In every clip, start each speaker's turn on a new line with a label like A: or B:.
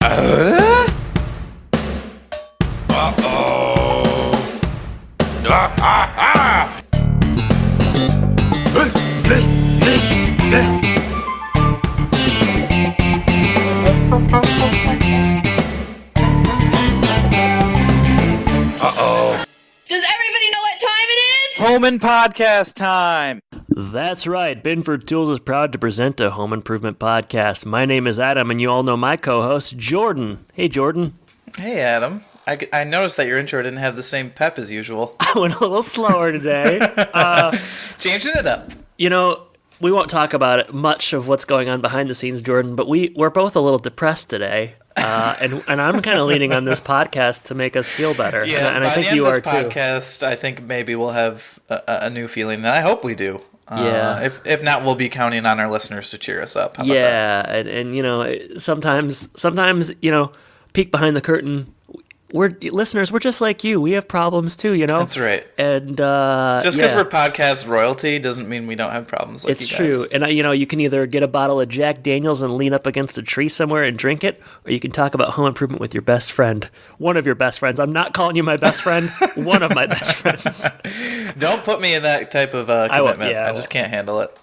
A: Home Impodcast time!
B: That's right. Binford Tools is proud to present a home improvement podcast. My name is Adam, and you all know my co-host, Jordan. Hey, Jordan.
A: Hey, Adam. I noticed that your intro didn't have the same pep as usual.
B: I went a little slower today.
A: Changing it up.
B: You know, we won't talk about it much of what's going on behind the scenes, Jordan, but we're both a little depressed today. And I'm kind of leaning on this podcast to make us feel better.
A: Yeah,
B: and I think you are too.
A: By the end of this podcast, I think maybe we'll have a new feeling, and I hope we do.
B: Yeah.
A: If not, we'll be counting on our listeners to cheer us up. How about
B: that? And you know, sometimes you know, peek behind the curtain. We're listeners. We're just like you. We have problems too, you know.
A: That's right.
B: And
A: just because we're podcast royalty doesn't mean we don't have problems. Like
B: it's you guys. True. And you know, you can either get a bottle of Jack Daniels and lean up against a tree somewhere and drink it, or you can talk about home improvement with your best friend, one of your best friends. I'm not calling you my best friend. One of my best friends.
A: Don't put me in that type of commitment. I just can't handle it.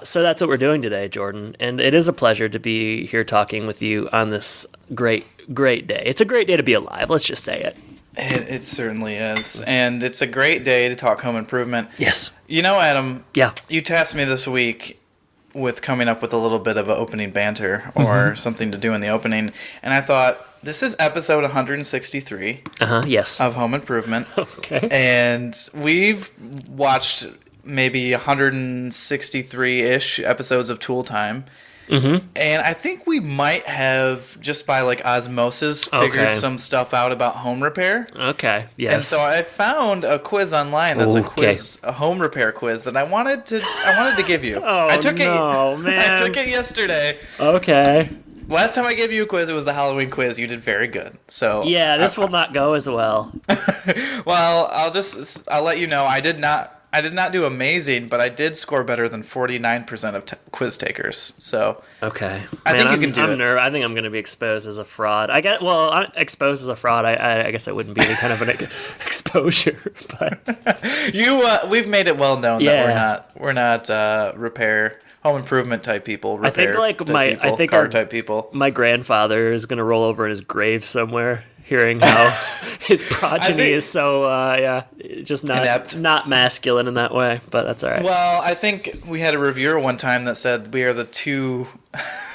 B: So that's what we're doing today, Jordan. And it is a pleasure to be here talking with you on this great day. It's a great day to be alive. Let's just say it.
A: It certainly is. And it's a great day to talk home improvement.
B: Yes.
A: You know, Adam,
B: yeah.
A: You tasked me this week with coming up with a little bit of an opening banter or something to do in the opening. And I thought, this is episode 163
B: yes.
A: of Home Improvement.
B: Okay.
A: And we've watched maybe 163-ish episodes of Tool Time. Mm-hmm. And I think we might have, just by like osmosis, figured some stuff out about home repair.
B: Okay, yes.
A: And so I found a quiz online that's a home repair quiz that I wanted to give you.
B: Man.
A: I took it yesterday.
B: Okay.
A: Last time I gave you a quiz, it was the Halloween quiz. You did very good. So
B: yeah, this will not go as well.
A: Well, I'll let you know. I did not do amazing, but I did score better than 49% of quiz takers. So
B: okay,
A: I think you can do it.
B: I think I'm going to be exposed as a fraud. Exposed as a fraud. I guess it wouldn't be any kind of an exposure. But
A: we've made it well known that we're not repair. Home improvement type people.
B: I think
A: type people.
B: My grandfather is going to roll over in his grave somewhere, hearing how his progeny is so just not
A: inept.
B: Not masculine in that way. But that's all right.
A: Well, I think we had a reviewer one time that said we are the two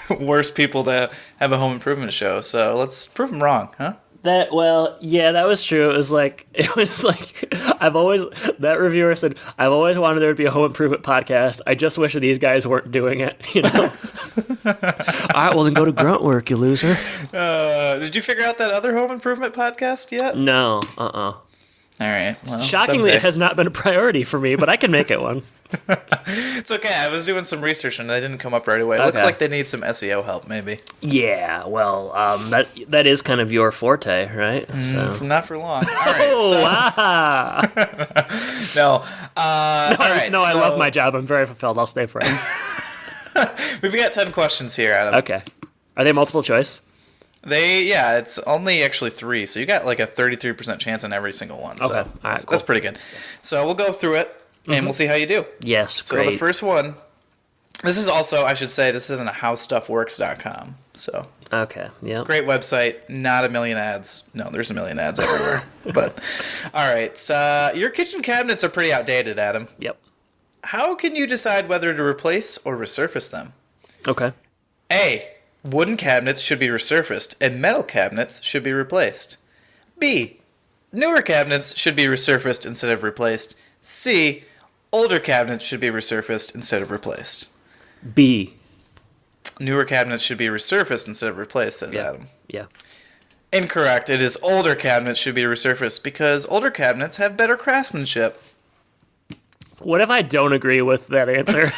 A: worst people to have a home improvement show. So let's prove them wrong, huh?
B: That was true. It was like that reviewer said, I've always wanted there to be a home improvement podcast. I just wish these guys weren't doing it, you know. All right, well then go to grunt work, you loser.
A: Did you figure out that other home improvement podcast yet?
B: No.
A: All right. Well,
B: shockingly, it has not been a priority for me, but I can make it one.
A: It's okay. I was doing some research and they didn't come up right away. It looks like they need some SEO help, maybe.
B: Yeah, well, that is kind of your forte, right?
A: Not for long. All right.
B: Wow.
A: No. All right.
B: No, I love my job. I'm very fulfilled. I'll stay forever.
A: We've got 10 questions here, Adam.
B: Okay. Are they multiple choice?
A: It's only actually 3, so you got like a 33% chance on every single one.
B: Okay.
A: So
B: all right, cool.
A: That's pretty good. So we'll go through it. And we'll see how you do.
B: Yes,
A: great. So the first one, this is also, I should say, this isn't a howstuffworks.com. So
B: okay, yeah.
A: Great website, not a million ads. No, there's a million ads everywhere. But, all right. So your kitchen cabinets are pretty outdated, Adam.
B: Yep.
A: How can you decide whether to replace or resurface them?
B: Okay.
A: A, wooden cabinets should be resurfaced and metal cabinets should be replaced. B, newer cabinets should be resurfaced instead of replaced. C, older cabinets should be resurfaced instead of replaced.
B: B.
A: Newer cabinets should be resurfaced instead of replaced, says Adam.
B: Yeah.
A: Incorrect. It is older cabinets should be resurfaced because older cabinets have better craftsmanship.
B: What if I don't agree with that answer?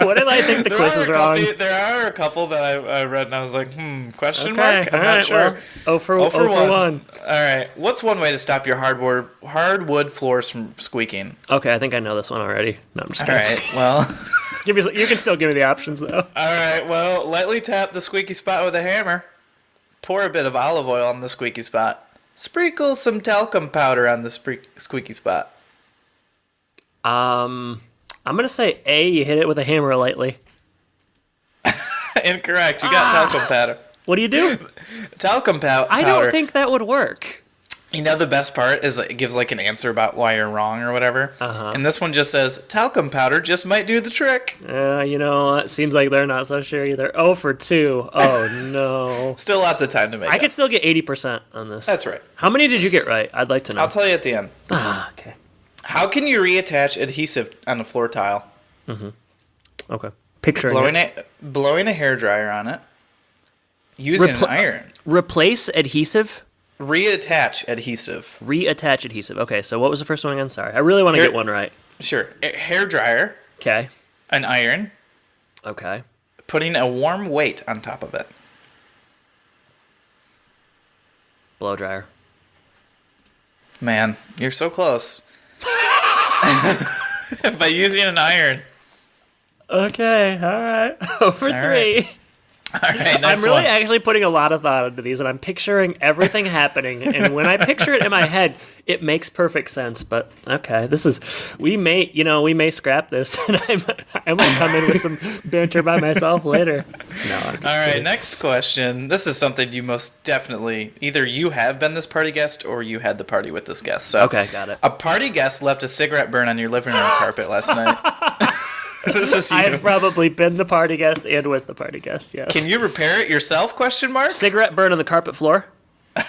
B: What if I think the quiz is wrong?
A: There are a couple that I read and I was like, question mark? I'm not sure.
B: Well, 0 for 1.
A: All right. What's one way to stop your hardwood floors from squeaking?
B: Okay, I think I know this one already. No, I'm just kidding.
A: All right, well.
B: You can still give me the options, though.
A: All right, well, lightly tap the squeaky spot with a hammer. Pour a bit of olive oil on the squeaky spot. Sprinkle some talcum powder on the squeaky spot.
B: I'm gonna say A. You hit it with a hammer lightly.
A: Incorrect. You got talcum powder.
B: What do you do?
A: Talcum powder.
B: I don't think that would work.
A: You know, the best part is it gives like an answer about why you're wrong or whatever. And this one just says, talcum powder just might do the trick.
B: You know, it seems like they're not so sure either. 0 for 2. Oh, no.
A: Still lots of time to make
B: I
A: it.
B: could still get 80% on this.
A: That's right.
B: How many did you get right? I'd like to know.
A: I'll tell you at the end.
B: Okay.
A: How can you reattach adhesive on a floor tile?
B: Okay. Picture
A: Blowing a hairdryer on it. Using an iron.
B: Replace adhesive?
A: Reattach adhesive.
B: Reattach adhesive. Okay, so what was the first one again? Sorry. I really want to get one right.
A: Sure. A hairdryer.
B: Okay.
A: An iron.
B: Okay.
A: Putting a warm weight on top of it.
B: Blow dryer.
A: Man, you're so close. By using an iron.
B: Okay, all right. Over 3.
A: Right. All right, next
B: I'm really
A: one.
B: actually putting a lot of thought into these, and I'm picturing everything happening. And when I picture it in my head, it makes perfect sense. But okay, we may scrap this, and I might come in with some banter by myself later. No, I'm just
A: All right,
B: kidding.
A: next question. This is something you most definitely either you have been this party guest or you had the party with this guest. So
B: Okay, got it.
A: A party guest left a cigarette burn on your living room carpet last night. This is you.
B: I've probably been the party guest and with the party guest. Yes.
A: Can you repair it yourself? Question mark.
B: Cigarette burn on the carpet floor?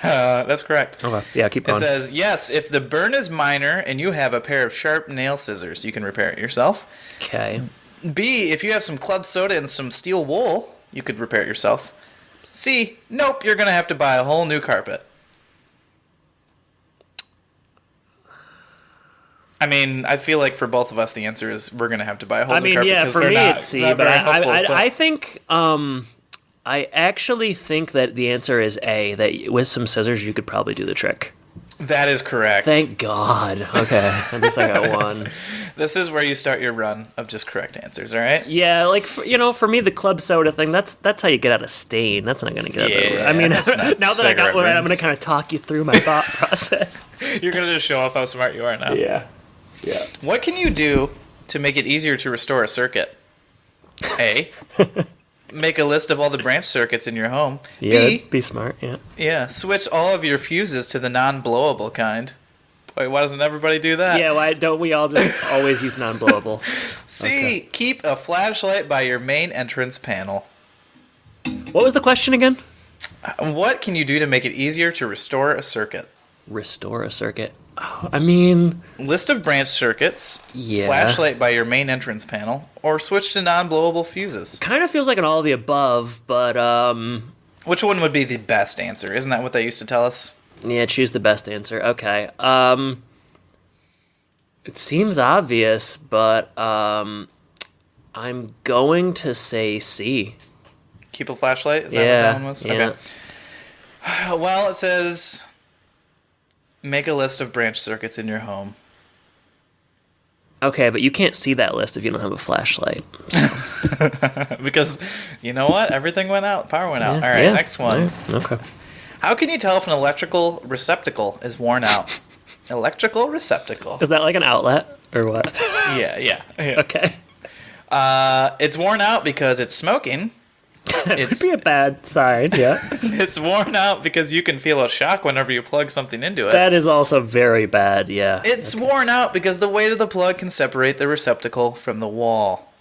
A: That's correct.
B: Okay. Yeah, keep
A: It
B: going.
A: says, yes, if the burn is minor and you have a pair of sharp nail scissors, you can repair it yourself.
B: Okay.
A: B, if you have some club soda and some steel wool, you could repair it yourself. C, nope, you're going to have to buy a whole new carpet. I mean, I feel like for both of us, the answer is we're going to have to buy a whole new carpet.
B: Yeah, for me it's C, but I
A: think...
B: think I actually think that the answer is A, that with some scissors you could probably do the trick.
A: That is correct.
B: Thank God. Okay, at least I got one.
A: This is where you start your run of just correct answers, all right?
B: Yeah, like, for me, the club soda thing, that's how you get out of stain. That's not going to get out of it. I mean, now that I got one, I'm going to kind of talk you through my thought process.
A: You're going to just show off how smart you are now.
B: Yeah.
A: What can you do to make it easier to restore a circuit? A, make a list of all the branch circuits in your home.
B: Yeah,
A: B,
B: be smart, yeah.
A: Yeah, switch all of your fuses to the non-blowable kind. Boy, why doesn't everybody do that?
B: Yeah, why don't we all just always use non-blowable?
A: C, keep a flashlight by your main entrance panel.
B: What was the question again?
A: What can you do to make it easier to restore a circuit?
B: Restore a circuit. Oh, I mean...
A: List of branch circuits,
B: Yeah.
A: flashlight by your main entrance panel, or switch to non-blowable fuses.
B: Kind of feels like an all of the above, but,
A: Which one would be the best answer? Isn't that what they used to tell us?
B: yeah, choose the best answer. Okay. It seems obvious, but, I'm going to say C.
A: Keep a flashlight? Is that
B: Yeah,
A: what that one was?
B: yeah.
A: Okay. Well, it says... Make a list of branch circuits in your home.
B: Okay, but you can't see that list if you don't have a flashlight.
A: Because, you know what? Everything went out. Power went out. All right, next one.
B: Okay.
A: How can you tell if an electrical receptacle is worn out? Electrical receptacle.
B: Is that like an outlet or what?
A: Yeah.
B: Okay.
A: It's worn out because it's smoking.
B: It'd be a bad sign, yeah.
A: It's worn out because you can feel a shock whenever you plug something into it.
B: That is also very bad, yeah.
A: It's worn out because the weight of the plug can separate the receptacle from the wall.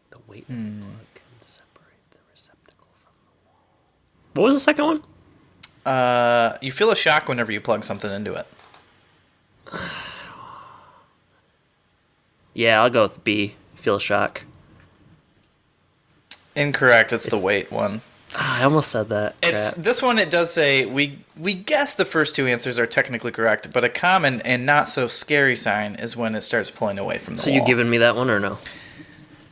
B: The weight of the plug can separate the receptacle from the wall. What was the second one?
A: You feel a shock whenever you plug something into it.
B: Yeah, I'll go with B. Feel a shock.
A: Incorrect. It's the weight one.
B: I almost said that.
A: It's
B: Crap.
A: this one. It does say we guess the first two answers are technically correct, but a common and not so scary sign is when it starts pulling away from the
B: So
A: wall.
B: you giving me that one or no?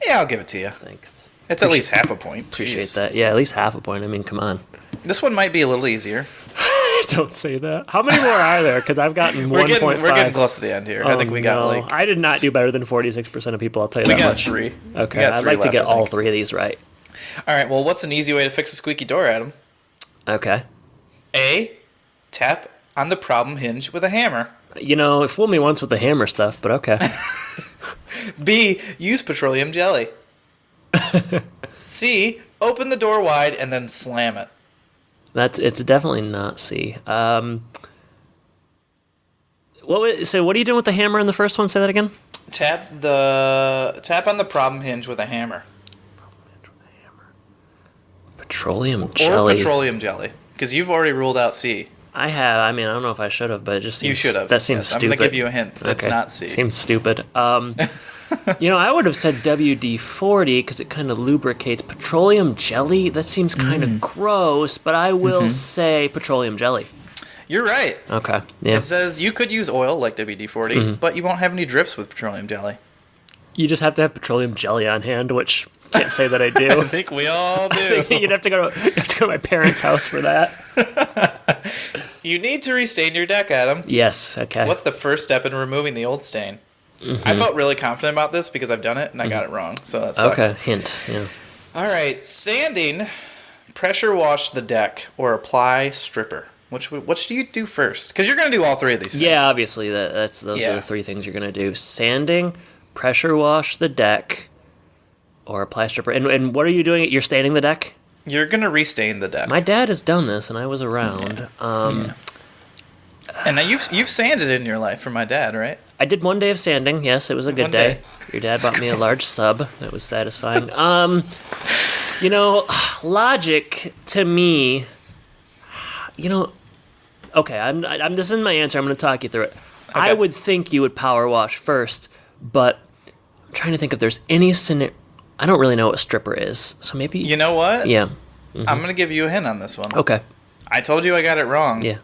A: Yeah, I'll give it to you.
B: Thanks.
A: It's at least half a point.
B: Appreciate
A: Jeez.
B: that. Yeah, at least half a point. I mean, come on.
A: This one might be a little easier.
B: Don't say that. How many more are there? Because I've gotten 1.5.
A: We're getting close to the end here. I think we got like
B: I did not do better than 46% of people. I'll tell you
A: we
B: that
A: got
B: much.
A: 3.
B: Okay,
A: We got
B: I'd
A: 3
B: like to
A: left,
B: get
A: I
B: all
A: think.
B: 3 of these right.
A: All right. Well, what's an easy way to fix a squeaky door, Adam?
B: Okay.
A: A, tap on the problem hinge with a hammer.
B: It fooled me once with the hammer stuff, but okay.
A: B, use petroleum jelly. C, open the door wide and then slam it.
B: It's definitely not C. So what are you doing with the hammer in the first one? Say that again.
A: Tap on the problem hinge with a hammer.
B: Petroleum jelly.
A: Or petroleum jelly, because you've already ruled out C.
B: I have. I mean, I don't know if I should have, but it just seems...
A: You should have.
B: That seems
A: yes,
B: stupid.
A: I'm going to give you a hint. It's not C.
B: Seems stupid. I would have said WD-40 because it kind of lubricates. Petroleum jelly? That seems kind of gross, but I will say petroleum jelly.
A: You're right.
B: Okay. Yeah.
A: It says you could use oil like WD-40, but you won't have any drips with petroleum jelly.
B: You just have to have petroleum jelly on hand, which can't say that I do.
A: I think we all do.
B: You'd have to go to my parents' house for that.
A: You need to restain your deck, Adam.
B: Yes, okay.
A: What's the first step in removing the old stain? I felt really confident about this because I've done it and I got it wrong, so that sucks.
B: Okay, hint. Yeah.
A: All right, sanding, pressure wash the deck, or apply stripper. Which do you do first? Because you're going to do all three of these things.
B: Yeah, obviously, those are the three things you're going to do. Sanding, pressure wash the deck, or apply stripper. And what are you doing? You're staining the deck?
A: You're going to restain the deck.
B: My dad has done this, and I was around.
A: Yeah. And now you've sanded in your life for my dad, right?
B: I did one day of sanding. Yes, it was a good day. Your dad bought me a large sub. That was satisfying. Logic to me, okay, this isn't my answer. I'm going to talk you through it. Okay. I would think you would power wash first, but I'm trying to think if there's any scenario. I don't really know what stripper is, so maybe...
A: You know what?
B: Yeah.
A: I'm going to give you a hint on this one.
B: Okay.
A: I told you I got it wrong.
B: Yeah.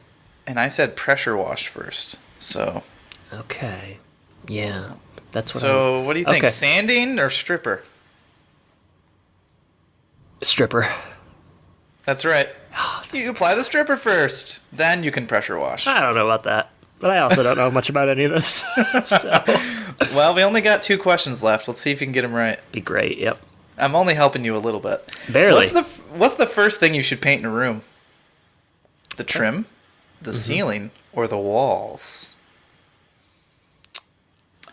A: And I said pressure wash first, so...
B: Okay. Yeah. That's what
A: So, what do you think?
B: Okay.
A: Sanding or stripper?
B: Stripper.
A: That's right. You apply the stripper first, then you can pressure wash.
B: I don't know about that, but I also don't know much about any of this. So.
A: Well, we only got 2 questions left. Let's see if you can get them right.
B: Be great, yep.
A: I'm only helping you a little bit.
B: Barely.
A: What's the first thing you should paint in a room? The trim, the ceiling, or the walls?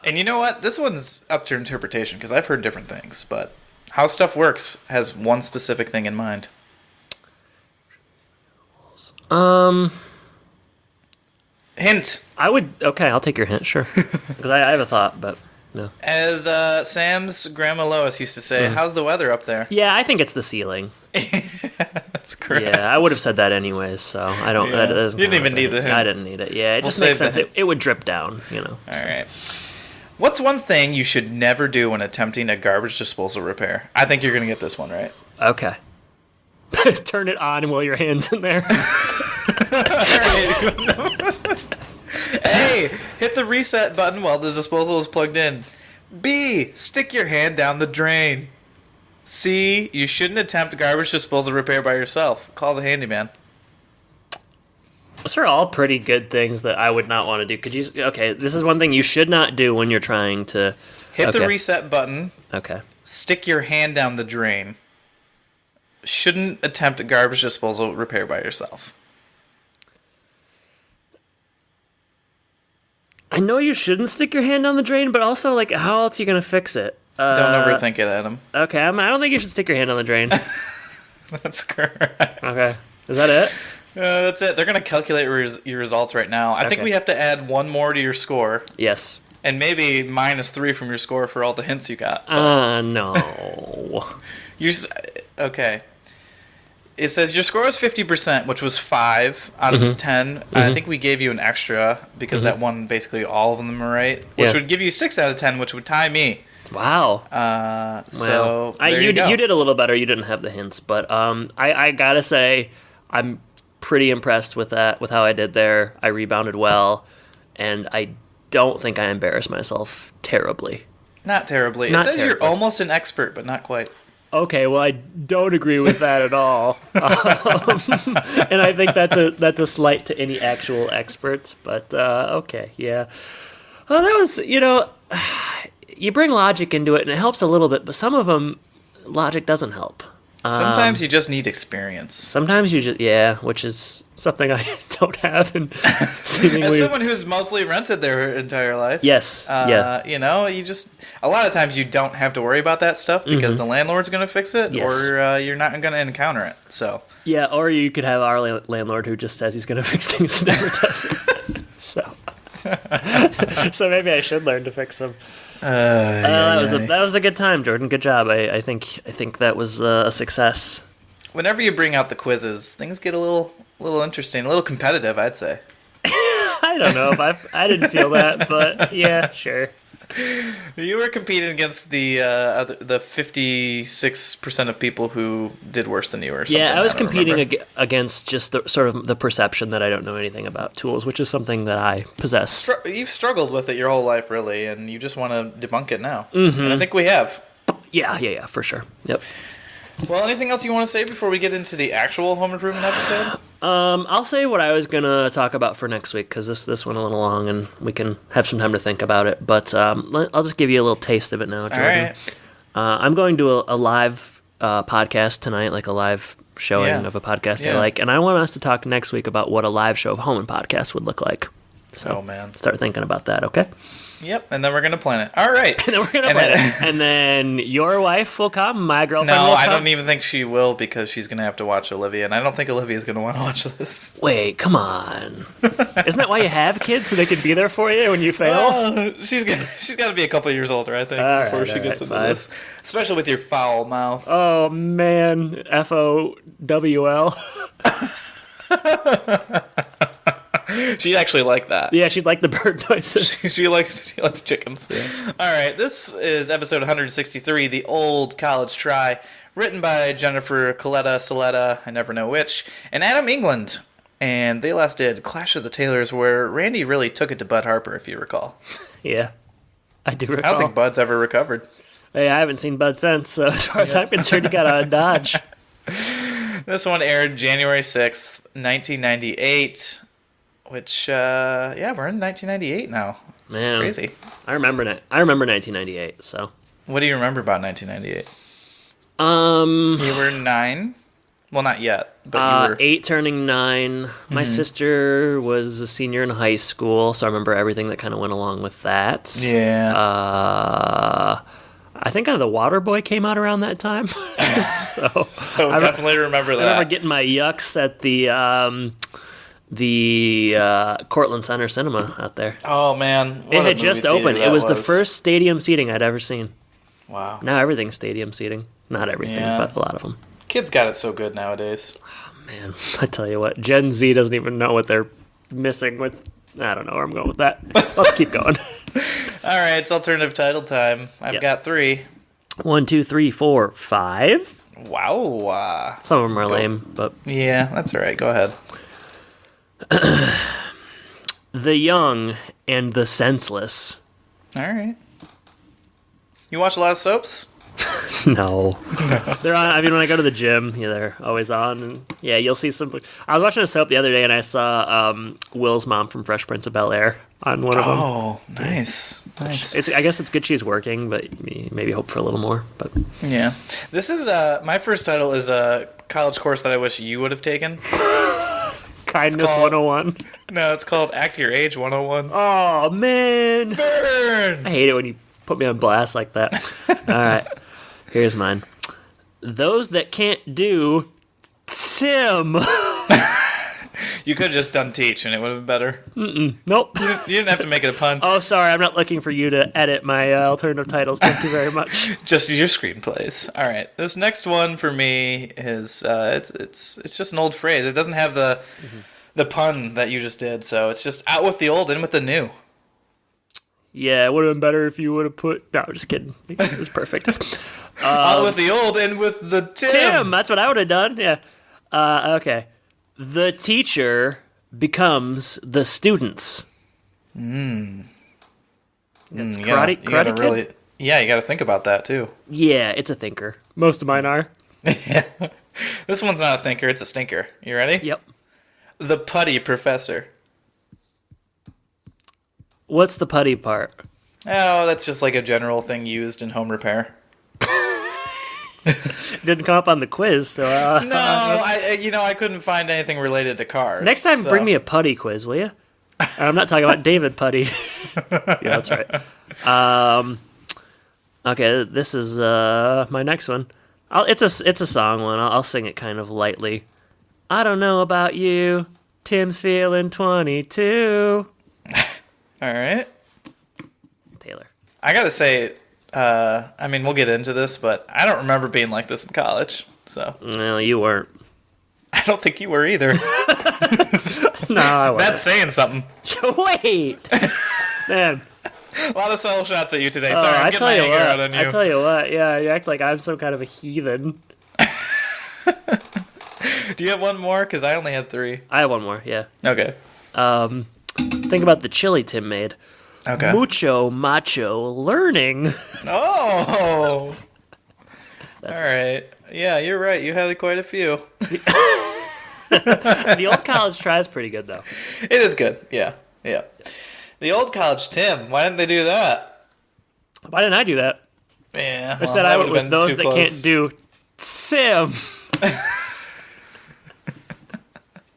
A: And you know what? This one's up to interpretation, because I've heard different things, but how stuff works has one specific thing in mind. Hint.
B: Okay, I'll take your hint, sure. Because I have a thought, but no.
A: As Sam's grandma Lois used to say, how's the weather up there?
B: Yeah, I think it's the ceiling.
A: That's correct.
B: Yeah, I would have said that anyways, so I don't...
A: Yeah.
B: That doesn't
A: You didn't even need the hint.
B: I didn't need it. Yeah, it just makes sense. It would drip down,
A: All right. What's one thing you should never do when attempting a garbage disposal repair? I think you're going to get this one right.
B: Okay. Turn it on while your hand's in there.
A: A, hit the reset button while the disposal is plugged in. B, stick your hand down the drain. C, you shouldn't attempt garbage disposal repair by yourself. Call the handyman.
B: Those are all pretty good things that I would not want to do. Okay, this is one thing you should not do when you're trying to...
A: Hit the reset button.
B: Okay.
A: Stick your hand down the drain. Shouldn't attempt a garbage disposal repair by yourself.
B: I know you shouldn't stick your hand down the drain, but also, how else are you going to fix it?
A: Don't overthink it, Adam.
B: Okay, I don't think you should stick your hand down the drain.
A: That's correct.
B: Okay. Is that it?
A: That's it. They're going to calculate your results right now. I think we have to add 1 more to your score.
B: Yes.
A: And maybe -3 from your score for all the hints you got.
B: No.
A: Okay. It says your score was 50%, which was 5 out of 10. I think we gave you an extra because that one, basically all of them are right, which would give you 6 out of 10, which would tie me.
B: Wow.
A: So there you go.
B: You did a little better. You didn't have the hints, but I gotta say I'm pretty impressed with that, with how I did there. I rebounded well, and I don't think I embarrassed myself terribly.
A: Not terribly. It says you're almost an expert, but not quite.
B: Okay, well, I don't agree with that at all, and I think that's a slight to any actual experts. But okay, yeah. Oh, that was you bring logic into it, and it helps a little bit, but some of them logic doesn't help.
A: Sometimes you just need experience.
B: Sometimes you just, which is something I don't have. And seemingly...
A: As someone who's mostly rented their entire life.
B: Yes,
A: you know, a lot of times you don't have to worry about that stuff because the landlord's going to fix it or you're not going to encounter it, so.
B: Yeah, or you could have our landlord who just says he's going to fix things and never does it. So maybe I should learn to fix them. That was a good time, Jordan. Good job. I think that was a success.
A: Whenever you bring out the quizzes, things get a little interesting, a little competitive, I'd say.
B: I don't know if I didn't feel that, but yeah, sure.
A: You were competing against the 56% of people who did worse than you or something.
B: Yeah, I was competing against just the perception that I don't know anything about tools, which is something that I possess.
A: You've struggled with it your whole life, really, and you just want to debunk it now. Mm-hmm. And I think we have.
B: Yeah, for sure. Yep.
A: Well, anything else you want to say before we get into the actual home improvement episode?
B: I'll say what I was going to talk about for next week, because this went a little long, and we can have some time to think about it. But I'll just give you a little taste of it now, Jordan.
A: All right.
B: I'm going to a live podcast tonight, like a live showing of a podcast I like, and I want us to talk next week about what a live show of Home Podcast would look like. So start thinking about that, okay?
A: Yep, and then we're going to plan it. All right.
B: And then we're going to plan it. And then your wife will come, my girlfriend will come.
A: No, I don't even think she will because she's going to have to watch Olivia, and I don't think Olivia's going to want to watch this.
B: Wait, come on. Isn't that why you have kids, so they can be there for you when you fail?
A: She's got to be a couple of years older, I think, before she gets into this. Especially with your foul mouth.
B: Oh, man. FOWL.
A: She'd actually like that.
B: Yeah, she'd like the bird noises.
A: she likes chickens. Yeah. All right, this is episode 163, The Old College Try, written by Jennifer Coletta, I never know which, and Adam England. And they last did Clash of the Tailors, where Randy really took it to Bud Harper, if you recall.
B: Yeah, I do recall.
A: I don't think Bud's ever recovered.
B: Hey, I haven't seen Bud since, so as far as I'm concerned, he got out of Dodge.
A: This one aired January 6th, 1998. Which, we're in 1998 now.
B: Man,
A: it's crazy.
B: I remember 1998, so.
A: What do you remember about 1998? You were 9? Well, not yet, but you were...
B: 8 turning 9. Mm-hmm. My sister was a senior in high school, so I remember everything that kind of went along with that.
A: Yeah.
B: I think the Waterboy came out around that time.
A: so I definitely remember that.
B: I remember getting my yucks at the Cortland Center Cinema out there.
A: Oh, man.
B: It had just opened. It was the first stadium seating I'd ever seen.
A: Wow.
B: Now everything's stadium seating. Not everything, but a lot of them.
A: Kids got it so good nowadays.
B: Oh, man. I tell you what. Gen Z doesn't even know what they're missing with... I don't know where I'm going with that. Let's keep going.
A: All right. It's alternative title time. I've got 3.
B: 1, 2, 3, 4, 5.
A: Wow.
B: Some of them are lame, but...
A: Yeah, that's all right. Go ahead.
B: The Young and the Senseless.
A: All right. You watch a lot of soaps?
B: No. They're on. I mean, when I go to the gym, they're always on. And yeah, you'll see some. I was watching a soap the other day, and I saw Will's mom from Fresh Prince of Bel-Air on one of them.
A: Oh, nice.
B: I guess it's good she's working, but maybe hope for a little more. But
A: yeah, this is my first title is a college course that I wish you would have taken.
B: Kindness 101.
A: No, it's called Act Your Age 101.
B: Oh, man.
A: Burn!
B: I hate it when you put me on blast like that. All right. Here's mine. Those that can't do Tim.
A: You could have just done teach and it would have been better.
B: Nope.
A: You didn't have to make it a pun.
B: Oh, sorry. I'm not looking for you to edit my alternative titles. Thank you very much.
A: Just your screenplays. All right. This next one for me is it's just an old phrase. It doesn't have the pun that you just did, so it's just out with the old, in with the new.
B: Yeah, it would have been better if you would have put... No, just kidding. It was perfect.
A: Out with the old, in with the Tim.
B: That's what I would have done, yeah. Okay. The teacher becomes the students.
A: It's
B: Karate Kid?
A: Really, yeah, you got to think about that, too.
B: Yeah, it's a thinker. Most of mine are.
A: Yeah. This one's not a thinker, it's a stinker. You ready?
B: Yep.
A: The Putty Professor.
B: What's the putty part?
A: Oh, that's just like a general thing used in home repair.
B: Didn't come up on the quiz, so...
A: No, I couldn't find anything related to cars.
B: Next time, bring me a putty quiz, will you? I'm not talking about David Putty. Yeah, that's right. Okay, this is my next one. It's a song one. I'll sing it kind of lightly. I don't know about you. Tim's feeling 22.
A: All right.
B: Taylor.
A: I gotta say, we'll get into this, but I don't remember being like this in college. So.
B: No, you weren't.
A: I don't think you were either.
B: No, I wasn't.
A: That's saying something.
B: Wait. Man.
A: A lot of subtle shots at you today. Sorry, I'm getting my anger out on you.
B: I tell you what, yeah, you act like I'm some kind of a heathen.
A: Do you have one more? Because I only had 3.
B: I have one more, yeah.
A: Okay.
B: Think about the chili Tim made.
A: Okay.
B: Mucho macho learning.
A: Oh! All right. Yeah, you're right. You had quite a few.
B: The old college try is pretty good, though.
A: It is good. Yeah. The old college Tim. Why didn't they do that?
B: Why didn't I do that?
A: Yeah.
B: Instead, I went with those that can't do Sim.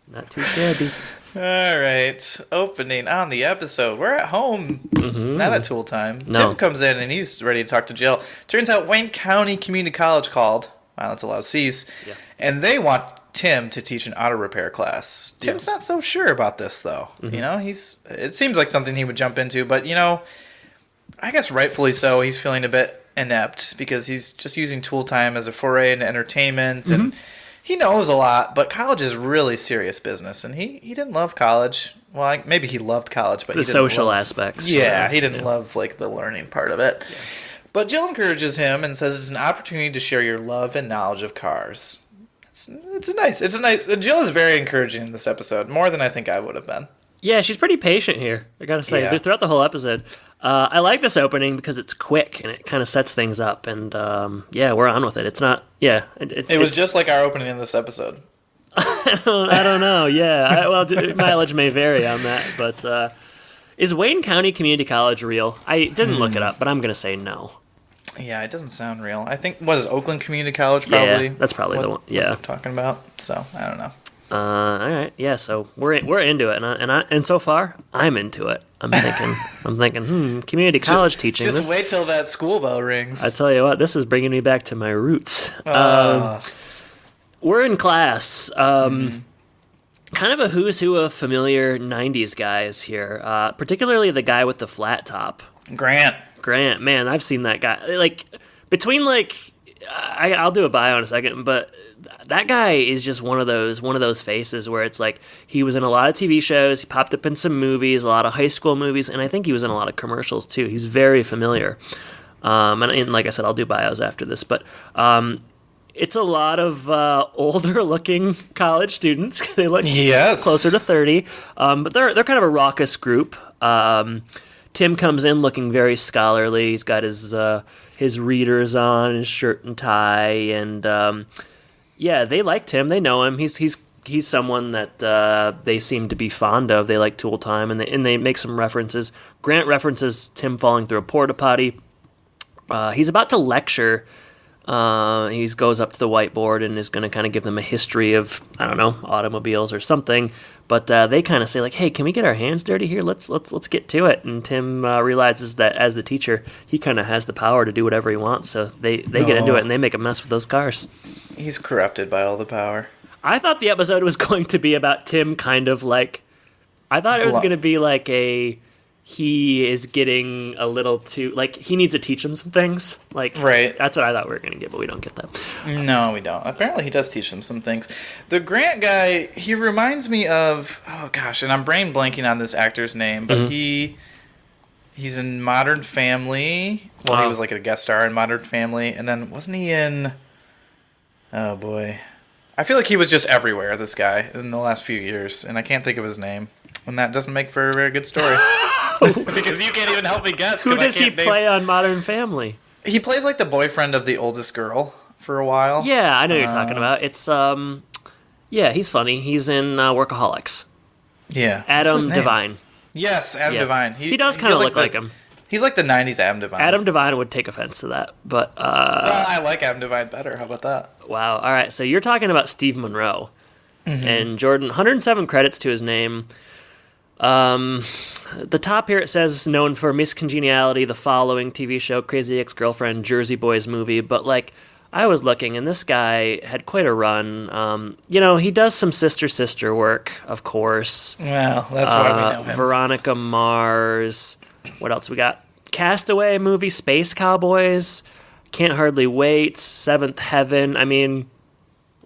B: Not too shabby.
A: All right. Opening on the episode. We're at home. Mm-hmm. Not at tool time.
B: No.
A: Tim comes in and he's ready to talk to Jill. Turns out Wayne County Community College called. Wow, that's a lot of C's. Yeah. And they want Tim to teach an auto repair class. Tim's not so sure about this, though. Mm-hmm. It seems like something he would jump into, but, I guess rightfully so. He's feeling a bit inept because he's just using tool time as a foray into entertainment, and he knows a lot, but college is really serious business, and he didn't love college. Well, maybe he loved college, but
B: the social aspects.
A: Yeah, he didn't love, the learning part of it. Yeah. But Jill encourages him and says it's an opportunity to share your love and knowledge of cars. It's a nice. Jill is very encouraging in this episode, more than I think I would have been.
B: Yeah, she's pretty patient here. I gotta say, throughout the whole episode, I like this opening because it's quick and it kind of sets things up, and we're on with it. It's not. Yeah,
A: it was just like our opening in this episode.
B: I don't know. Yeah, mileage may vary on that, but is Wayne County Community College real? I didn't look it up, but I'm gonna say no.
A: Yeah, it doesn't sound real. I think, what is Oakland Community College probably?
B: Yeah, that's probably the one. Yeah.
A: I'm talking about. So, I don't know.
B: All right. Yeah, so we're into it, and so far I'm into it. I'm thinking, community college teaching.
A: Just wait till that school bell rings.
B: I tell you what, this is bringing me back to my roots. We're in class. Kind of a who's who of familiar 90s guys here, particularly the guy with the flat top. Grant, man, I've seen that guy. I'll do a bio in a second, but that guy is just one of those faces where it's like he was in a lot of TV shows, he popped up in some movies, a lot of high school movies, and I think he was in a lot of commercials too. He's very familiar. And like I said, I'll do bios after this, but it's a lot of older-looking college students. They look closer to 30, but they're kind of a raucous group. Tim comes in looking very scholarly. He's got his readers on, his shirt and tie, and they like Tim. They know him. He's someone that they seem to be fond of. They like tool time, and they make some references. Grant references Tim falling through a porta potty. He's about to lecture. He goes up to the whiteboard and is going to kind of give them a history of, I don't know, automobiles or something. But they kind of say, like, hey, can we get our hands dirty here? Let's get to it. And Tim realizes that as the teacher, he kind of has the power to do whatever he wants. So they get into it and they make a mess with those cars.
A: He's corrupted by all the power.
B: I thought the episode was going to be about Tim kind of like, I thought it was going to be like he is getting a little too, like, he needs to teach him some things. Like,
A: right.
B: That's what I thought we were going to get, but we don't get that.
A: No, we don't. Apparently he does teach them some things. The Grant guy, he reminds me of, oh gosh, and I'm brain blanking on this actor's name, but he's in Modern Family. Well, he was like a guest star in Modern Family, and then wasn't he in, oh boy. I feel like he was just everywhere, this guy, in the last few years, and I can't think of his name. And that doesn't make for a very good story. Because you can't even help me guess.
B: Who does he play on Modern Family?
A: He plays like the boyfriend of the oldest girl for a while.
B: Yeah, I know what you're talking about. It's, he's funny. He's in Workaholics.
A: Yeah.
B: Adam Devine.
A: Yes, Adam Devine.
B: He does kind of look like him.
A: He's like the 90s Adam Devine.
B: Adam Devine would take offense to that, but
A: well, I like Adam Devine better. How about that?
B: Wow. All right, so you're talking about Steve Monroe. And Jordan, 107 credits to his name. The top here, it says, known for Miss Congeniality, The Following TV show, Crazy Ex-Girlfriend, Jersey Boys movie, but like, I was looking, and this guy had quite a run. He does some sister work, of course.
A: Well, that's why we know him.
B: Veronica Mars. What else we got? Castaway movie, Space Cowboys, Can't Hardly Wait, Seventh Heaven. I mean,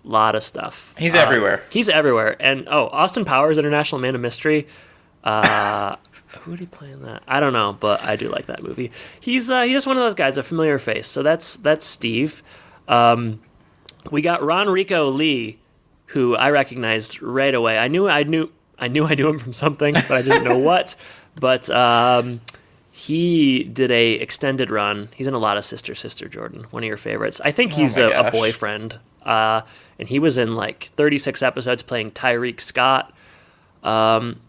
B: a lot of stuff.
A: He's everywhere.
B: He's everywhere. And, Austin Powers, International Man of Mystery. Who did he play in that? I don't know, but I do like that movie. He's just one of those guys, a familiar face. So that's Steve. We got Ron Rico Lee, who I recognized right away. I knew him from something, but I didn't know what. But he did a extended run. He's in a lot of Sister Jordan, one of your favorites. I think he's a boyfriend. And he was in like 36 episodes playing Tyreek Scott.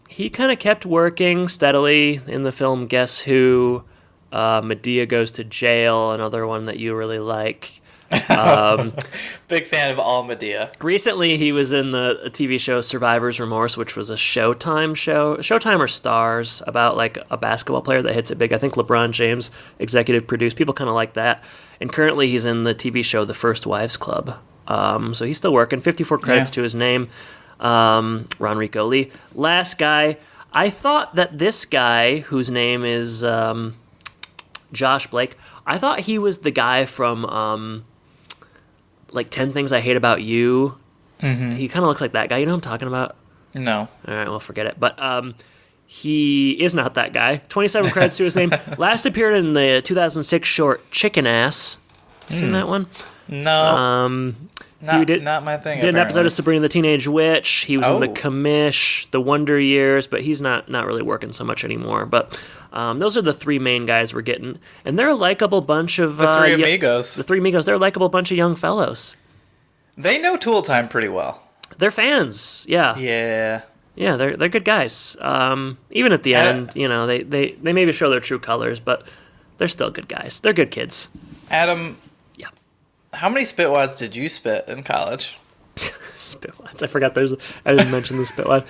B: He kind of kept working steadily in the film Guess Who? Madea Goes to Jail, another one that you really like.
A: Big fan of all Madea.
B: Recently, he was in the TV show Survivor's Remorse, which was a Showtime show. Showtime or Stars, about like a basketball player that hits it big. I think LeBron James executive produced. People kind of like that. And currently, he's in the TV show The First Wives Club. So he's still working. 54 credits to his name. Ron Rico Lee. Last guy. I thought that this guy, whose name is Josh Blake, I thought he was the guy from like 10 Things I Hate About You. Mm-hmm. He kind of looks like that guy. You know what I'm talking about?
A: No.
B: All right, well, forget it. But he is not that guy. 27 credits to his name. Last appeared in the 2006 short Chicken Ass. Seen that one?
A: No. Not my thing.
B: Did an episode of Sabrina the Teenage Witch. He was in The Commish, The Wonder Years, but he's not really working so much anymore. But those are the three main guys we're getting. And they're a likable bunch of...
A: The three amigos.
B: The three amigos. They're a likable bunch of young fellows.
A: They know Tool Time pretty well.
B: They're fans, yeah.
A: Yeah.
B: Yeah, they're good guys. Even at the end, they maybe show their true colors, but they're still good guys. They're good kids.
A: Adam... How many spitwads did you spit in college?
B: Spitwads. I forgot I didn't mention the spitwad.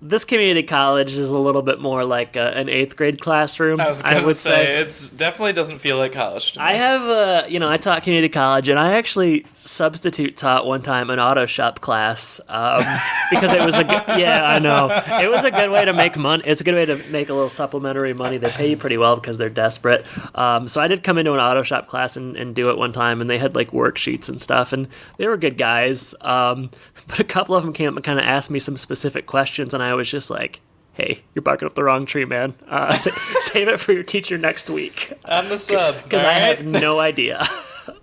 B: This community college is a little bit more like an 8th grade classroom.
A: I would say it definitely doesn't feel like college to me.
B: I have I taught community college, and I actually substitute taught one time an auto shop class because it was it was a good way to make money. It's a good way to make a little supplementary money. They pay you pretty well because they're desperate. So I did come into an auto shop class and do it one time, and they had like worksheets and stuff, and they were good guys. But a couple of them came up and kind of asked me some specific questions, and I was just like, hey, you're barking up the wrong tree, man. Save it for your teacher next week.
A: I'm the sub.
B: Because I have no idea.